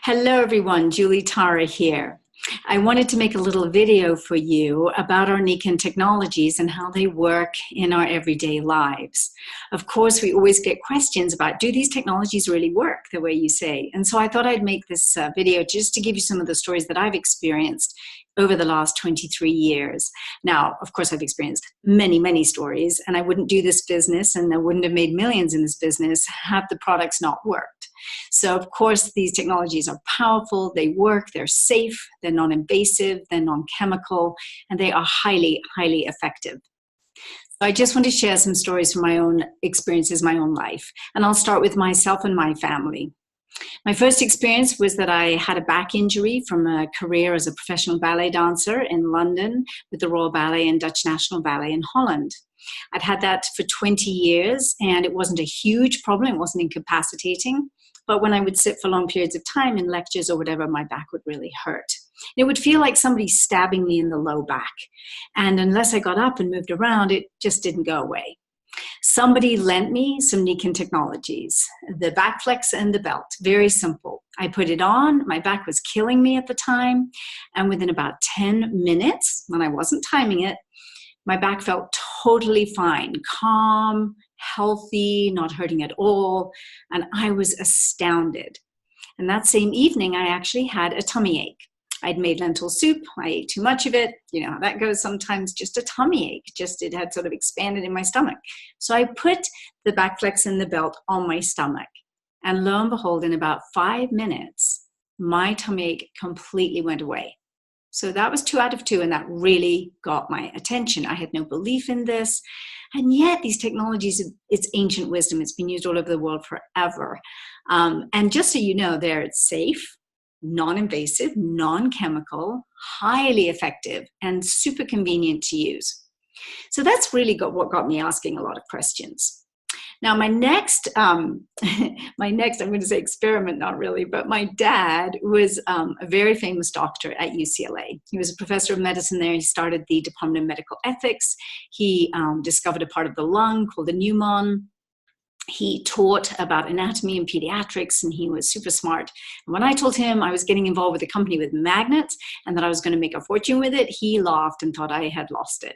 Hello everyone, Julie Tara here. I wanted to make a little video for you about our Nikken technologies and how they work in our everyday lives. Of course, we always get questions about, do these technologies really work the way you say? And so I thought I'd make this video just to give you some of the stories that I've experienced over the last 23 years. Now, of course, I've experienced many, many stories, and I wouldn't do this business and I wouldn't have made millions in this business had the products not worked. So, of course, these technologies are powerful, they work, they're safe, they're non-invasive, they're non-chemical, and they are highly, highly effective. So I just want to share some stories from my own experiences, my own life. And I'll start with myself and my family. My first experience was that I had a back injury from a career as a professional ballet dancer in London with the Royal Ballet and Dutch National Ballet in Holland. I'd had that for 20 years, and it wasn't a huge problem. It wasn't incapacitating. But when I would sit for long periods of time in lectures or whatever, my back would really hurt. It would feel like somebody stabbing me in the low back. And unless I got up and moved around, it just didn't go away. Somebody lent me some Nikken technologies, the back flex and the belt, very simple. I put it on, my back was killing me at the time, and within about 10 minutes, when I wasn't timing it, my back felt totally fine, calm, healthy, not hurting at all, and I was astounded. And that same evening, I actually had a tummy ache. I'd made lentil soup, I ate too much of it, you know how that goes sometimes, just a tummy ache, it had sort of expanded in my stomach. So I put the back flex and the belt on my stomach, and lo and behold, in about 5 minutes, my tummy ache completely went away. So that was 2 out of 2, and that really got my attention. I had no belief in this, and yet these technologies, it's ancient wisdom. It's been used all over the world forever. And just so you know, they're safe, non-invasive, non-chemical, highly effective, and super convenient to use. So that's really what got me asking a lot of questions. Now, my next, I'm going to say experiment, not really, but my dad was a very famous doctor at UCLA. He was a professor of medicine there. He started the Department of Medical Ethics. He discovered a part of the lung called the pneumon. He taught about anatomy and pediatrics, and he was super smart. And when I told him I was getting involved with a company with magnets and that I was going to make a fortune with it, he laughed and thought I had lost it.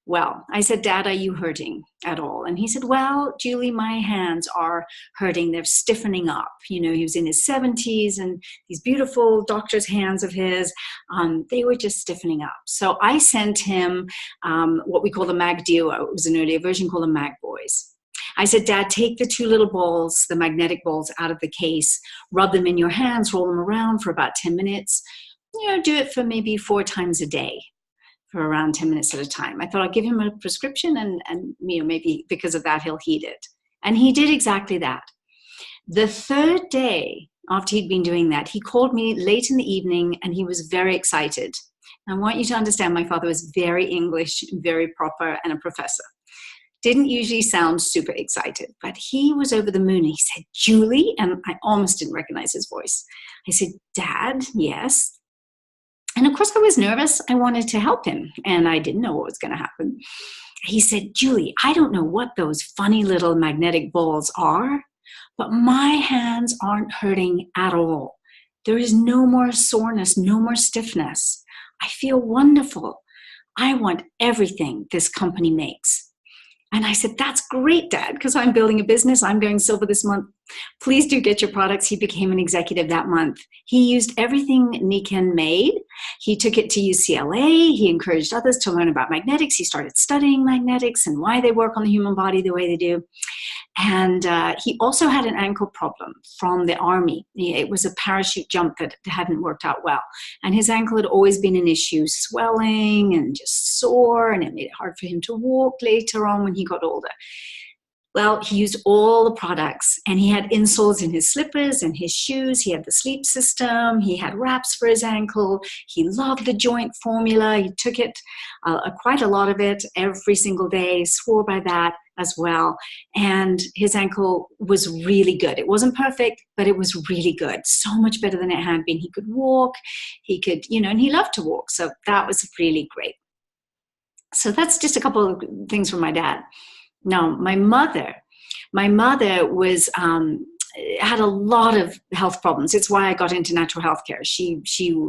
Well, I said, Dad, are you hurting at all? And he said, well, Julie, my hands are hurting. They're stiffening up. You know, he was in his 70s, and these beautiful doctor's hands of his, they were just stiffening up. So I sent him what we call the Mag Duo. It was an earlier version called the Mag Boys. I said, Dad, take the 2 little balls, the magnetic balls, out of the case, rub them in your hands, roll them around for about 10 minutes. You know, do it for maybe 4 times a day, for around 10 minutes at a time. I thought I'd give him a prescription, and you know, maybe because of that he'll heed it. And he did exactly that. The 3rd day after he'd been doing that, he called me late in the evening, and he was very excited. And I want you to understand, my father was very English, very proper, and a professor. Didn't usually sound super excited, but he was over the moon. He said, Julie, and I almost didn't recognize his voice. I said, Dad, yes. And of course I was nervous. I wanted to help him, and I didn't know what was going to happen. He said, Julie, I don't know what those funny little magnetic balls are, but my hands aren't hurting at all. There is no more soreness, no more stiffness. I feel wonderful. I want everything this company makes. And I said, that's great, Dad, because I'm building a business. I'm going silver this month. Please do get your products. He became an executive that month. He used everything Nikken made. He took it to UCLA. He encouraged others to learn about magnetics. He started studying magnetics and why they work on the human body the way they do. And he also had an ankle problem from the army. It was a parachute jump that hadn't worked out well. And his ankle had always been an issue, swelling and just sore, and it made it hard for him to walk later on when he got older. Well, he used all the products, and he had insoles in his slippers and his shoes. He had the sleep system. He had wraps for his ankle. He loved the joint formula. He took it, quite a lot of it, every single day, swore by that as well. And his ankle was really good. It wasn't perfect, but it was really good. So much better than it had been. He could walk. He could, you know, and he loved to walk. So that was really great. So that's just a couple of things from my dad. Now, my mother was had a lot of health problems. It's why I got into natural health care. She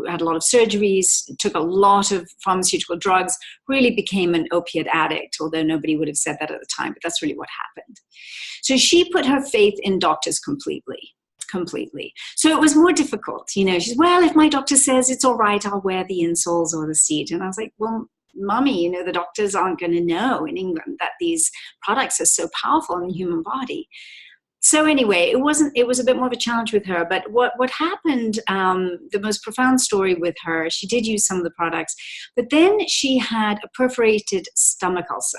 had a lot of surgeries, took a lot of pharmaceutical drugs, really became an opiate addict, although nobody would have said that at the time, but that's really what happened. So she put her faith in doctors completely. So it was more difficult. You know, she's, well, if my doctor says it's all right, I'll wear the insoles or the seat. And I was like, well, Mommy, you know, the doctors aren't going to know in England that these products are so powerful in the human body. So anyway, it was a bit more of a challenge with her. But what happened, the most profound story with her, she did use some of the products, but then she had a perforated stomach ulcer.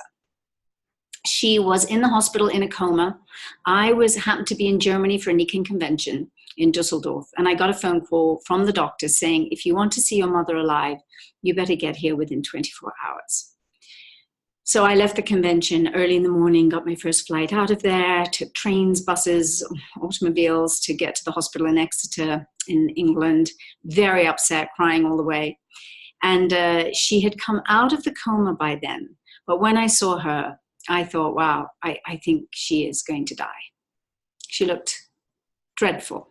She was in the hospital in a coma. I happened to be in Germany for a Nikken convention in Dusseldorf, and I got a phone call from the doctor saying, if you want to see your mother alive, you better get here within 24 hours. So I left the convention early in the morning, got my first flight out of there, took trains, buses, automobiles to get to the hospital in Exeter in England, very upset, crying all the way. And she had come out of the coma by then. But when I saw her, I thought, wow, I think she is going to die. She looked dreadful.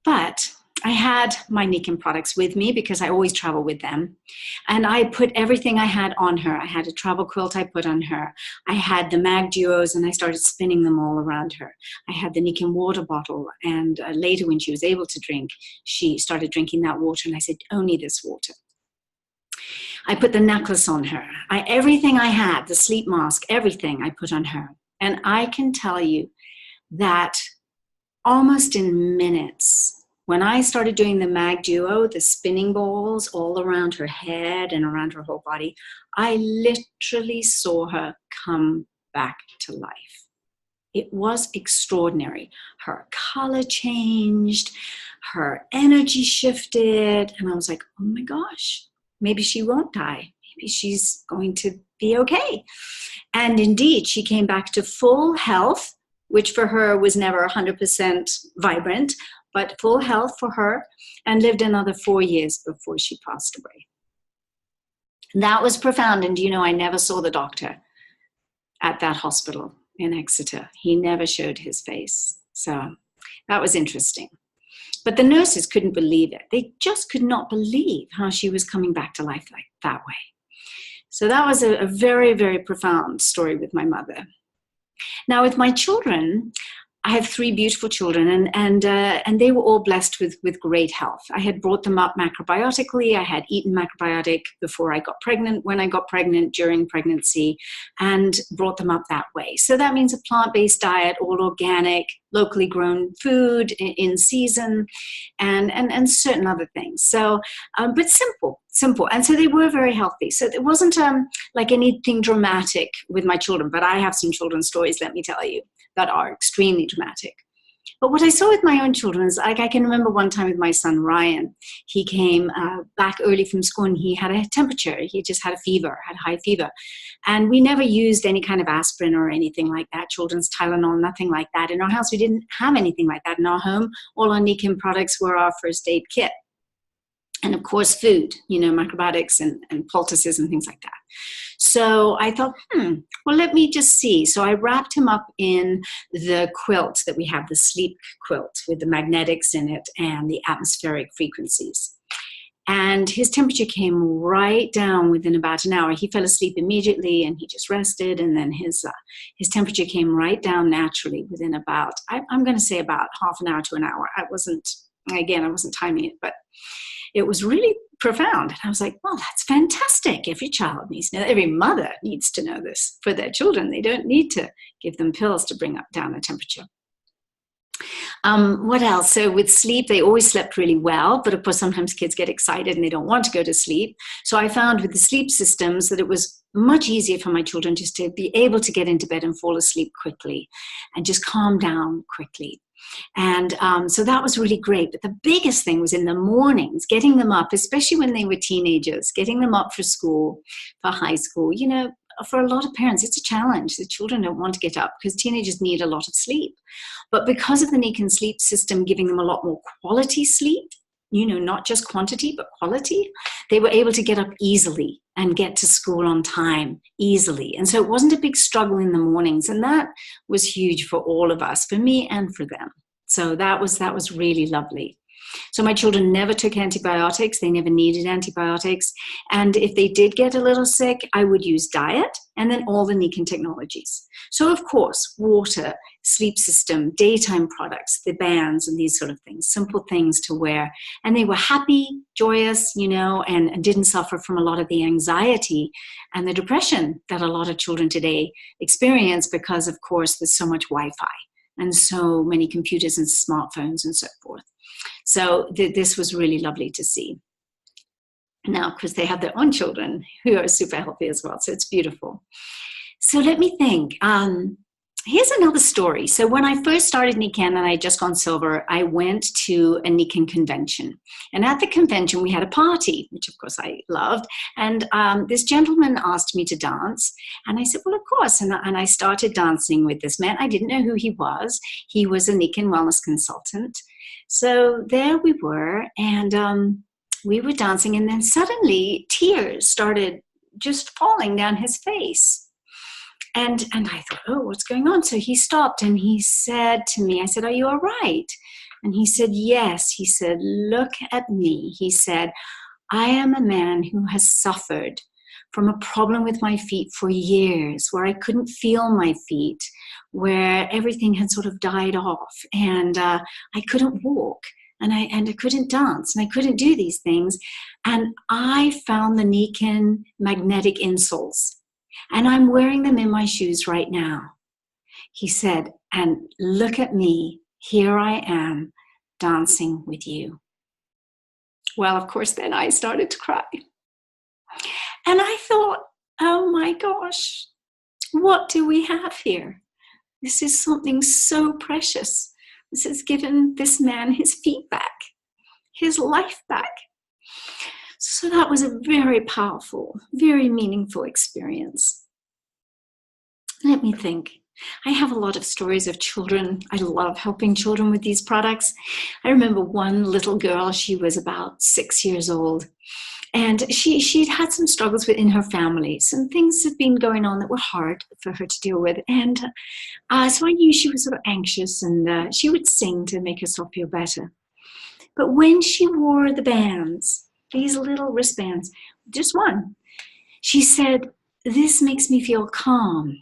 But I had my Nikken products with me because I always travel with them. And I put everything I had on her. I had a travel quilt I put on her. I had the mag duos and I started spinning them all around her. I had the Nikken water bottle. And later when she was able to drink, she started drinking that water. And I said, only this water. I put the necklace on her. Everything I had, the sleep mask, everything I put on her. And I can tell you that almost in minutes, when I started doing the mag duo, the spinning balls all around her head and around her whole body, I literally saw her come back to life. It was extraordinary. Her color changed, her energy shifted, and I was like, oh my gosh, maybe she won't die. Maybe she's going to be okay. And indeed, she came back to full health, which for her was never 100% vibrant, but full health for her, and lived another 4 years before she passed away. That was profound. And you know, I never saw the doctor at that hospital in Exeter. He never showed his face. So that was interesting. But the nurses couldn't believe it. They just could not believe how she was coming back to life like that way. So that was a very, very profound story with my mother. Now with my children, I have 3 beautiful children, and they were all blessed with great health. I had brought them up macrobiotically. I had eaten macrobiotic before I got pregnant, when I got pregnant, during pregnancy, and brought them up that way. So that means a plant-based diet, all organic, locally grown food in season, and certain other things. So, but simple. And so they were very healthy. So it wasn't like anything dramatic with my children, but I have some children's stories, let me tell you, that are extremely dramatic. But what I saw with my own children is, like, I can remember one time with my son, Ryan. He came back early from school and he had a temperature. He just had a fever, had high fever. And we never used any kind of aspirin or anything like that, children's Tylenol, nothing like that. In our house, we didn't have anything like that in our home. All our Nikken products were our first aid kit. And of course, food, you know, macrobiotics and poultices and things like that. So I thought, well, let me just see. So I wrapped him up in the quilt that we have, the sleep quilt with the magnetics in it and the atmospheric frequencies. And his temperature came right down within about an hour. He fell asleep immediately and he just rested. And then his temperature came right down naturally within about, I'm going to say about half an hour to an hour. I wasn't timing it, but it was really profound. And I was like, well, that's fantastic. Every child needs to know, every mother needs to know this for their children. They don't need to give them pills to bring down the temperature. What else? So with sleep, they always slept really well, but of course, sometimes kids get excited and they don't want to go to sleep. So I found with the sleep systems that it was much easier for my children just to be able to get into bed and fall asleep quickly and just calm down quickly. And so that was really great. But the biggest thing was in the mornings, getting them up, especially when they were teenagers, getting them up for school, for high school. You know, for a lot of parents, it's a challenge. The children don't want to get up because teenagers need a lot of sleep. But because of the Nikken sleep system giving them a lot more quality sleep, not just quantity, but quality. They were able to get up easily and get to school on time easily. And so it wasn't a big struggle in the mornings. And that was huge for all of us, for me and for them. So that was really lovely. So my children never took antibiotics. They never needed antibiotics. And if they did get a little sick, I would use diet and then all the Nikken technologies. So of course, water, sleep system, daytime products, the bands and these sort of things, simple things to wear. And they were happy, joyous, and didn't suffer from a lot of the anxiety and the depression that a lot of children today experience because, of course, there's so much Wi-Fi and so many computers and smartphones and so forth. So this was really lovely to see. Now, of course, they have their own children who are super healthy as well. So it's beautiful. So let me think. Here's another story. So when I first started Nikken and I had just gone silver, I went to a Nikken convention. And at the convention, we had a party, which of course I loved. And this gentleman asked me to dance. And I said, well, of course. And I started dancing with this man. I didn't know who he was. He was a Nikken wellness consultant. So there we were. And we were dancing. And then suddenly tears started just falling down his face. And I thought, oh, what's going on? So he stopped and he said to me, I said, are you all right? And he said, yes. He said, look at me. He said, I am a man who has suffered from a problem with my feet for years, where I couldn't feel my feet, where everything had sort of died off, and I couldn't walk, and I couldn't dance, and I couldn't do these things. And I found the Nikken magnetic insoles. And I'm wearing them in my shoes right now. He said, and look at me. Here I am dancing with you. Well, of course, then I started to cry. And I thought, oh my gosh, what do we have here? This is something so precious. This has given this man his feet back, his life back. So that was a very powerful, very meaningful experience. Let me think. I have a lot of stories of children. I love helping children with these products. I remember one little girl, she was about 6 years old. And she'd had some struggles within her family. Some things had been going on that were hard for her to deal with. And so I knew she was sort of anxious, and she would sing to make herself feel better. But when she wore the bands, these little wristbands, just one, she said, this makes me feel calm.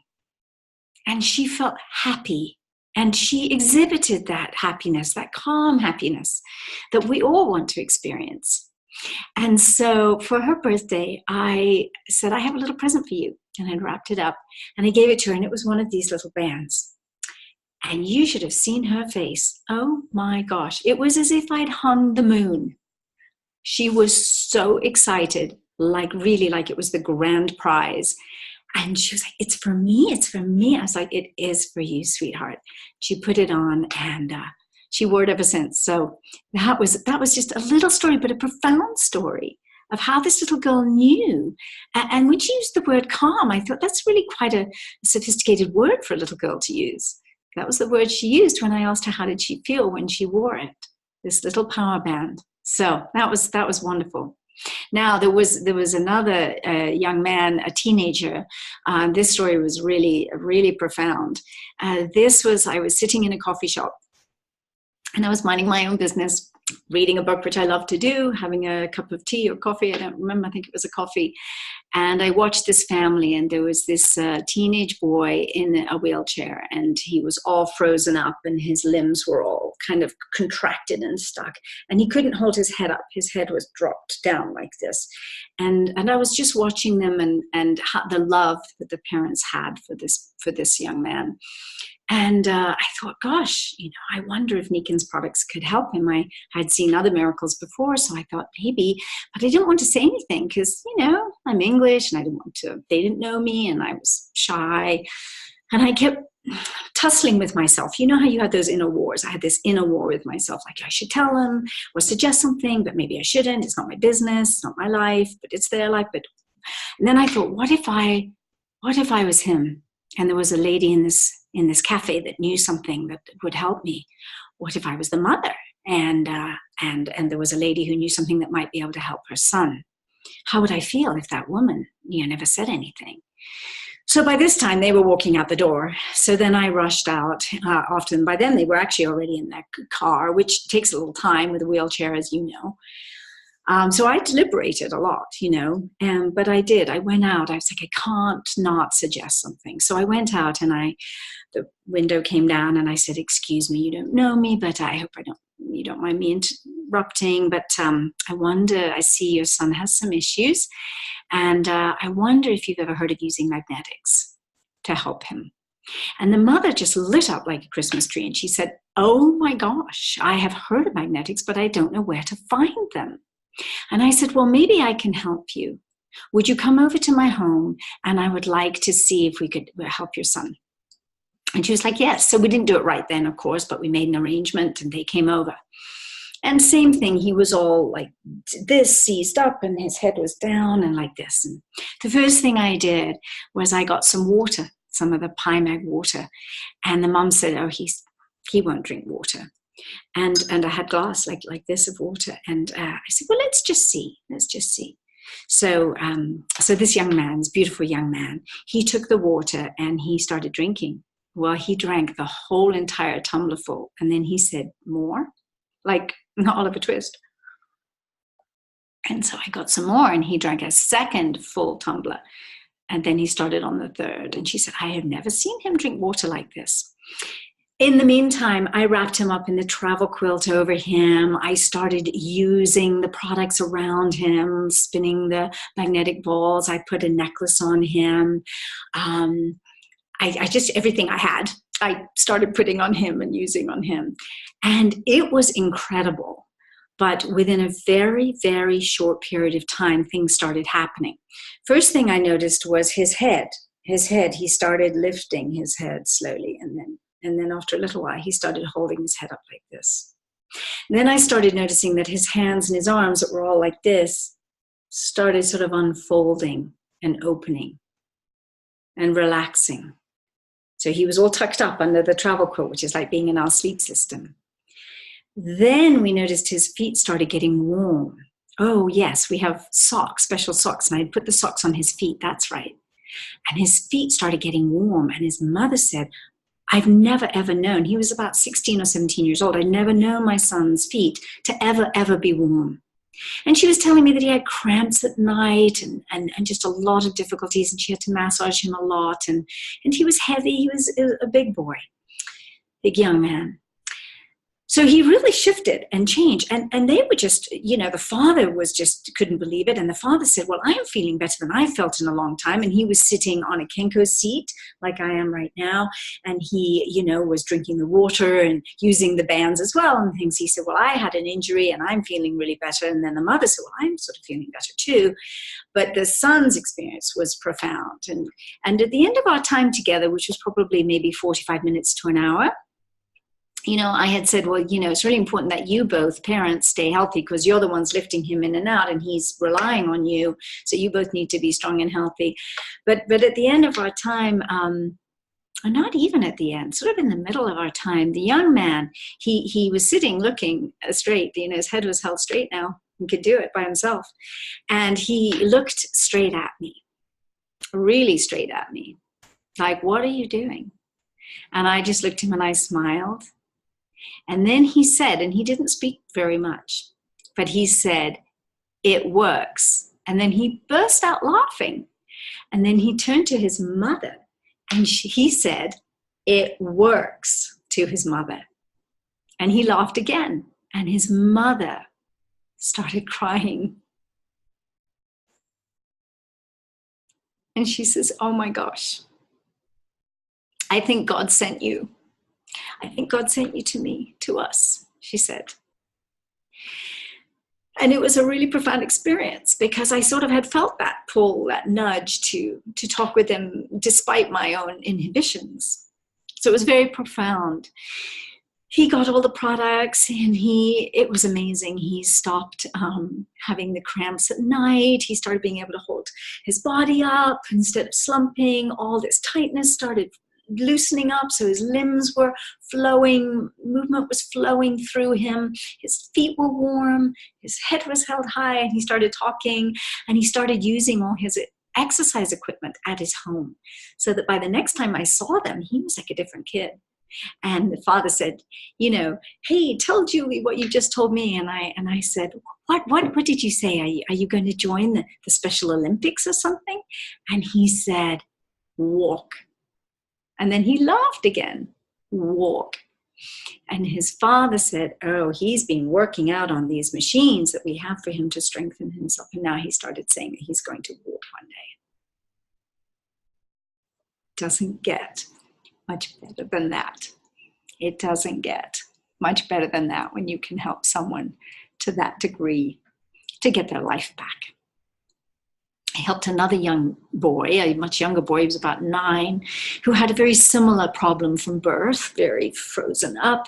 And she felt happy. And she exhibited that happiness, that calm happiness that we all want to experience. And so for her birthday, I said, I have a little present for you. And I wrapped it up and I gave it to her. And it was one of these little bands. And you should have seen her face. Oh my gosh. It was as if I'd hung the moon. She was so excited, really like it was the grand prize. And she was like, it's for me, it's for me. I was like, it is for you, sweetheart. She put it on and she wore it ever since. So that was just a little story, but a profound story of how this little girl knew. And when she used the word calm, I thought that's really quite a sophisticated word for a little girl to use. That was the word she used when I asked her how did she feel when she wore it, this little power band. So that was wonderful. Now there was another young man, a teenager. This story was really, really profound. I was sitting in a coffee shop and I was minding my own business, reading a book, which I love to do, having a cup of tea or coffee. I don't remember, I think it was a coffee. And I watched this family, and there was this teenage boy in a wheelchair, and he was all frozen up and his limbs were all kind of contracted and stuck. And he couldn't hold his head up. His head was dropped down like this. And I was just watching them and the love that the parents had for this young man. And I thought, gosh, I wonder if Nikken's products could help him. I had seen other miracles before, so I thought maybe, but I didn't want to say anything because, I'm English and they didn't know me and I was shy. And I kept tussling with myself. You know how you had those inner wars? I had this inner war with myself, like I should tell them or suggest something, but maybe I shouldn't. It's not my business, it's not my life, but it's their life. And then I thought, what if I was him? And there was a lady in this cafe that knew something that would help me. What if I was the mother? and there was a lady who knew something that might be able to help her son. How would I feel if that woman, never said anything? So by this time, they were walking out the door. So then I rushed out after them. By then, they were actually already in their car, which takes a little time with a wheelchair, as you know. So I deliberated a lot, but I did. I went out. I was like, I can't not suggest something. So I went out, and the window came down, and I said, excuse me, you don't know me, but I hope you don't mind me interrupting. But I wonder, I see your son has some issues. And I wonder if you've ever heard of using magnetics to help him. And the mother just lit up like a Christmas tree. And she said, oh my gosh, I have heard of magnetics, but I don't know where to find them. And I said, well, maybe I can help you. Would you come over to my home? And I would like to see if we could help your son. And she was like, yes. So we didn't do it right then, of course, but we made an arrangement and they came over. And same thing, he was all like this, seized up, and his head was down and like this. And the first thing I did was I got some water, some of the Mag water. And the mom said, oh, he won't drink water. And I had glass like this of water. And I said, well, let's just see. So this young man, this beautiful young man, he took the water and he started drinking. Well, he drank the whole entire tumbler full. And then he said, more? Like Oliver Twist. And so I got some more, and he drank a second full tumbler. And then he started on the third. And she said, I have never seen him drink water like this. In the meantime, I wrapped him up in the travel quilt over him. I started using the products around him, spinning the magnetic balls. I put a necklace on him. I just, everything I had, I started putting on him and using on him. And it was incredible. But within a very, very short period of time, things started happening. First thing I noticed was his head. He started lifting his head slowly. And then after a little while, he started holding his head up like this. And then I started noticing that his hands and his arms that were all like this started sort of unfolding and opening and relaxing. So he was all tucked up under the travel quilt, which is like being in our sleep system. Then we noticed his feet started getting warm. Oh, yes, we have socks, special socks. And I put the socks on his feet. That's right. And his feet started getting warm. And his mother said, I've never, ever known. He was about 16 or 17 years old. I'd never known my son's feet to ever be warm. And she was telling me that he had cramps at night and just a lot of difficulties, and she had to massage him a lot. And he was heavy. He was a big boy, big young man. So he really shifted and changed. And they were just, the father couldn't believe it. And the father said, well, I am feeling better than I've felt in a long time. And he was sitting on a Kenko seat like I am right now. And he, was drinking the water and using the bands as well and things. He said, well, I had an injury and I'm feeling really better. And then the mother said, well, I'm sort of feeling better too. But the son's experience was profound. And at the end of our time together, which was probably maybe 45 minutes to an hour, I had said, well, it's really important that you both parents stay healthy because you're the ones lifting him in and out and he's relying on you. So you both need to be strong and healthy. But at the end of our time, or not even at the end, sort of in the middle of our time, the young man, he was sitting looking straight. His head was held straight now. He could do it by himself. And he looked straight at me, really straight at me. Like, what are you doing? And I just looked at him and I smiled. And then he said, and he didn't speak very much, but he said, it works. And then he burst out laughing. And then he turned to his mother and he said, it works, to his mother. And he laughed again. And his mother started crying. And she says, oh my gosh, I think God sent you. I think God sent you to me, to us, she said. And it was a really profound experience because I sort of had felt that pull, that nudge to talk with him despite my own inhibitions. So it was very profound. He got all the products and it was amazing. He stopped having the cramps at night. He started being able to hold his body up instead of slumping. All this tightness started loosening up, so his limbs were flowing, movement was flowing through him, his feet were warm, his head was held high, and he started talking, and he started using all his exercise equipment at his home, so that by the next time I saw them, he was like a different kid. And the father said, hey, tell Julie what you just told me. And I said, what did you say? Are you going to join the Special Olympics or something? And he said, walk. And then he laughed again, walk. And his father said, oh, he's been working out on these machines that we have for him to strengthen himself. And now he started saying that he's going to walk one day. Doesn't get much better than that. It doesn't get much better than that when you can help someone to that degree to get their life back. I helped another young boy, a much younger boy, he was about 9, who had a very similar problem from birth, very frozen up.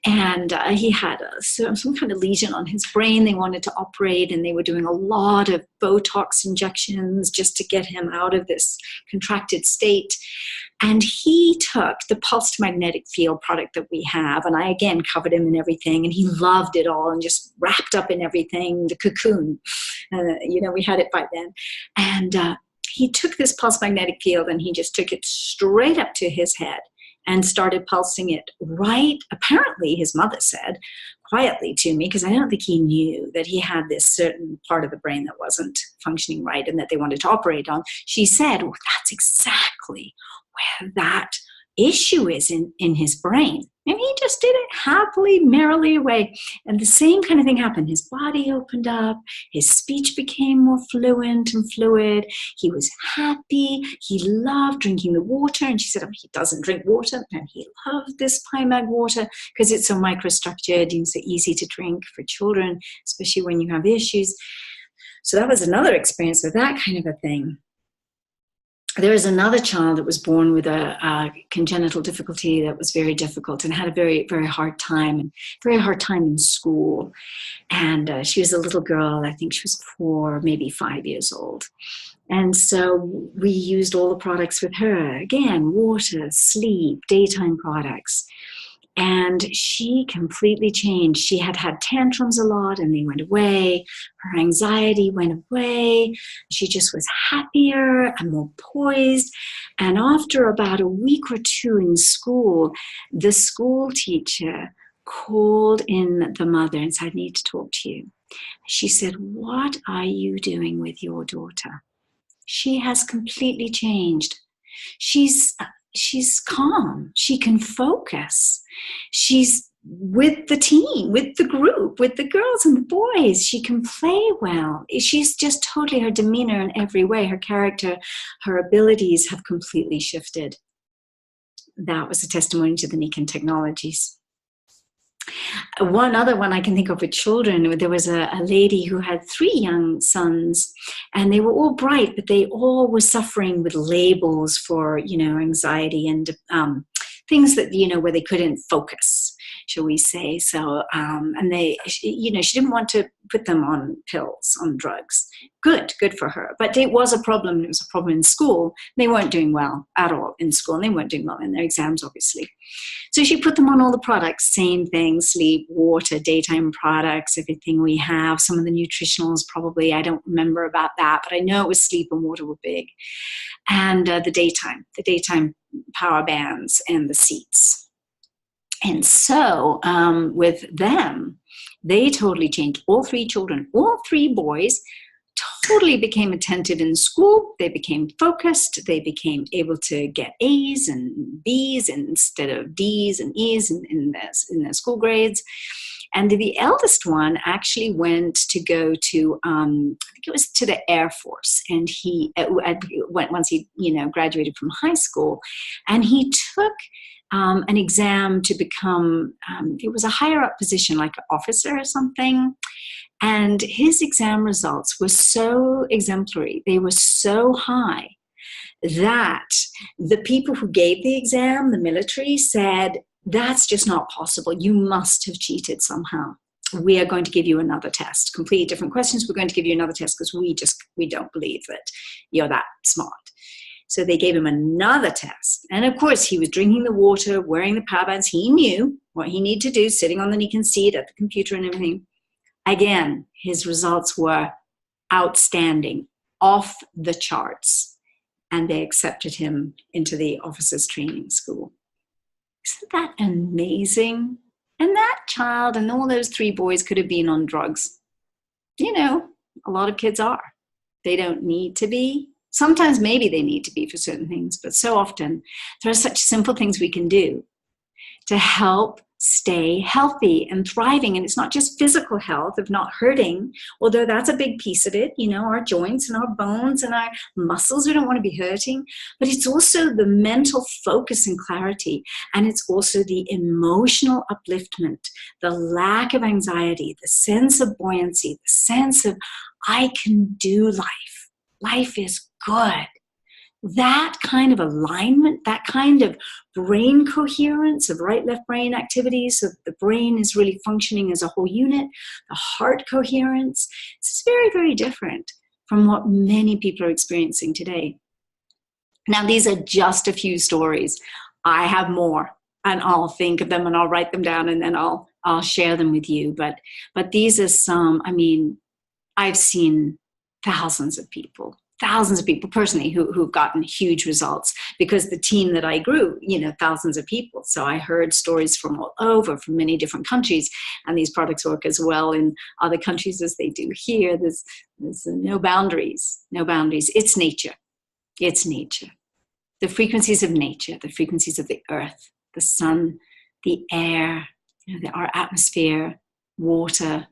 And he had some kind of lesion on his brain. They wanted to operate, and they were doing a lot of Botox injections just to get him out of this contracted state. And he took the pulsed magnetic field product that we have, and I again covered him in everything, and he loved it all and just wrapped up in everything, the cocoon. We had it by then. And he took this pulsed magnetic field and he just took it straight up to his head and started pulsing it right, apparently, his mother said, quietly to me, because I don't think he knew that he had this certain part of the brain that wasn't functioning right and that they wanted to operate on. She said, well, that's exactly where that issue is in his brain. And he just did it happily, merrily away. And the same kind of thing happened. His body opened up. His speech became more fluent and fluid. He was happy. He loved drinking the water. And she said, oh, he doesn't drink water. And he loved this PyMag water because it's so microstructured and so easy to drink for children, especially when you have issues. So that was another experience with that kind of a thing. There was another child that was born with a congenital difficulty that was very difficult and had a very, very hard time in school. And she was a little girl. I think she was 4, maybe 5 years old. And so we used all the products with her. Again, water, sleep, daytime products. And she completely changed. She had tantrums a lot and they went away. Her anxiety went away. She just was happier and more poised. And after about a week or 2 in school, the school teacher called in the mother and said, I need to talk to you. She said, what are you doing with your daughter? She has completely changed. She's calm. She can focus. She's with the team, with the group, with the girls and the boys. She can play well. She's just totally, her demeanor in every way, her character, her abilities have completely shifted. That was a testimony to the Nikken technologies. One other one I can think of with children, there was a lady who had 3 young sons, and they were all bright, but they all were suffering with labels for, anxiety and things that, where they couldn't focus, shall we say. So, and she didn't want to put them on pills, on drugs. Good for her. But it was a problem. It was a problem in school. They weren't doing well at all in school, and they weren't doing well in their exams, obviously. So she put them on all the products, same thing, sleep, water, daytime products, everything we have. Some of the nutritionals probably, I don't remember about that, but I know it was sleep and water were big. And the daytime power bands and the seats. And so with them, they totally changed. All 3 children, all 3 boys totally became attentive in school. They became focused. They became able to get A's and B's instead of D's and E's in their school grades. And the eldest one actually went to go to, I think it was to the Air Force. And he went once he, graduated from high school, and he took an exam to become, it was a higher up position, like an officer or something. And his exam results were so exemplary. They were so high that the people who gave the exam, the military, said, that's just not possible. You must have cheated somehow. We are going to give you another test. Completely different questions. We're going to give you another test because we don't believe that you're that smart. So they gave him another test. And of course, he was drinking the water, wearing the power bands. He knew what he needed to do, sitting on the Nikken seat at the computer and everything. Again, his results were outstanding, off the charts. And they accepted him into the officers training school. Isn't that amazing? And that child and all those 3 boys could have been on drugs. You know, a lot of kids are. They don't need to be. Sometimes maybe they need to be for certain things, but so often there are such simple things we can do to help stay healthy and thriving. And it's not just physical health of not hurting, although that's a big piece of it, you know, our joints and our bones and our muscles, we don't want to be hurting, but it's also the mental focus and clarity. And it's also the emotional upliftment, the lack of anxiety, the sense of buoyancy, the sense of I can do life. Life is good. That kind of alignment, that kind of brain coherence of right-left brain activities, so the brain is really functioning as a whole unit, the heart coherence, it's very, very different from what many people are experiencing today. Now, these are just a few stories. I have more, and I'll think of them and I'll write them down and then I'll share them with you. But these are some, I mean, I've seen thousands of people personally who've gotten huge results because the team that I grew, you know, thousands of people. So I heard stories from all over, from many different countries, and these products work as well in other countries as they do here. There's no boundaries, no boundaries. It's nature. It's nature. The frequencies of nature, the frequencies of the earth, the sun, the air, you know, our atmosphere, water,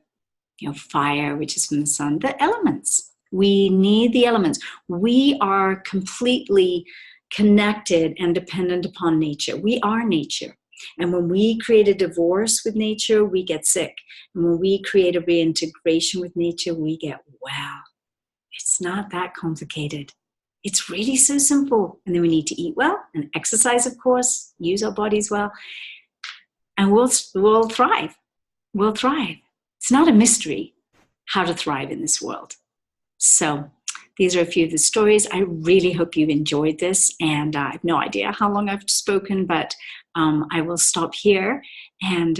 you know, fire, which is from the sun, the elements. We need the elements. We are completely connected and dependent upon nature. We are nature. And when we create a divorce with nature, we get sick. And when we create a reintegration with nature, we get well. It's not that complicated. It's really so simple. And then we need to eat well and exercise, of course, use our bodies well, and we'll thrive. We'll thrive. It's not a mystery how to thrive in this world. So these are a few of the stories. I really hope you've enjoyed this, and I have no idea how long I've spoken, but I will stop here and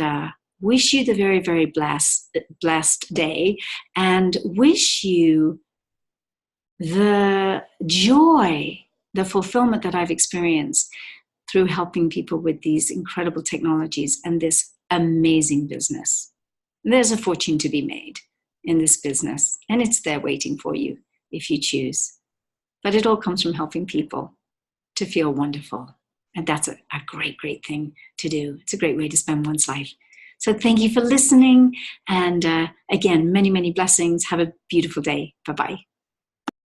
wish you the very, very blessed day, and wish you the joy, the fulfillment that I've experienced through helping people with these incredible technologies and this amazing business. There's a fortune to be made in this business, and it's there waiting for you if you choose. But it all comes from helping people to feel wonderful. And that's a great, great thing to do. It's a great way to spend one's life. So thank you for listening. And again, many, many blessings. Have a beautiful day. Bye-bye.